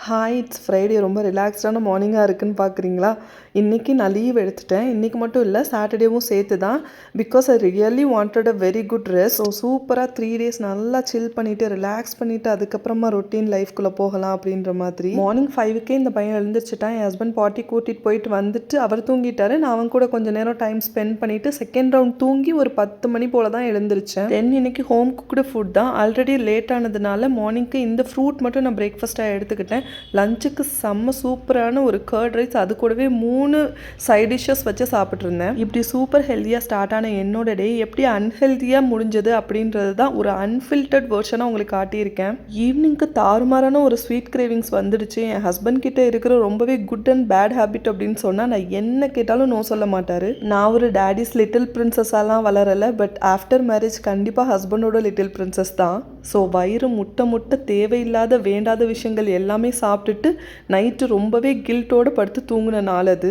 Hi it's Friday. ரொம்ப ரிலாக்ஸ்டான மார்னிங்காக இருக்குன்னு பார்க்குறீங்களா? இன்றைக்கி நான் லீவ் எடுத்துட்டேன். இன்றைக்கி மட்டும் இல்லை, சாட்டர்டேவும் சேர்த்து தான். Because I really wanted a very good rest. So சூப்பராக 3 days நல்லா சில் பண்ணிவிட்டு ரிலாக்ஸ் பண்ணிவிட்டு அதுக்கப்புறமா ரொட்டீன் லைஃப்குள்ளே போகலாம் அப்படின்ற மாதிரி. மார்னிங் 5க்கே இந்த பையன் எழுந்திரிச்சிட்டான். என் ஹஸ்பண்ட் பாட்டி கூட்டிகிட்டு போயிட்டு வந்துட்டு அவர் தூங்கிட்டாரு. நான் அவன் கூட கொஞ்சம் நேரம் டைம் ஸ்பெண்ட் பண்ணிவிட்டு செகண்ட் ரவுண்ட் தூங்கி ஒரு 10 மணி போல் தான் எழுந்திரிச்சேன். இன்னைக்கு ஹோம் குக்டு ஃபுட் தான். ஆல்ரெடி லேட் ஆனதுனால மார்னிங்க்கு இந்த ஃப்ரூட் மட்டும் நான் பிரேக்ஃபாஸ்ட்டாக எடுத்துக்கிட்டேன். லஞ்சுக்கு செம்ம சூப்பரான ஒரு கர்ட் ரைஸ், அது கூடவே 3 சைட் டிஷ்ஷஸ் வச்சு சாப்பிட்ருந்தேன். இப்படி சூப்பர் ஹெல்த்தியாக ஸ்டார்ட் ஆன என்னோட டே எப்படி அன்ஹெல்த்தியாக முடிஞ்சது அப்படின்றது தான் ஒரு அன்ஃபில்டர்ட் வெர்ஷனாக உங்களுக்கு காட்டியிருக்கேன். ஈவினிங்க்கு தாறுமாறான ஒரு ஸ்வீட் கிரேவிங்ஸ் வந்துடுச்சு. என் ஹஸ்பண்ட் கிட்ட இருக்கிற ரொம்பவே குட் அண்ட் பேட் ஹேபிட் அப்படின்னு சொன்னால் நான் என்ன கேட்டாலும் நோ சொல்ல மாட்டார். நான் ஒரு டேடிஸ் லிட்டில் பிரின்சஸாலாம் வளரலை, பட் ஆஃப்டர் மேரேஜ் கண்டிப்பாக ஹஸ்பண்டோட லிட்டில் பிரின்சஸ் தான். ஸோ வயிறு முட்டை தேவையில்லாத வேண்டாத விஷயங்கள் எல்லாமே சாப்பிட்டுட்டு நைட்டு ரொம்பவே கில்ட்டோடு படுத்து தூங்கின நாள் அது.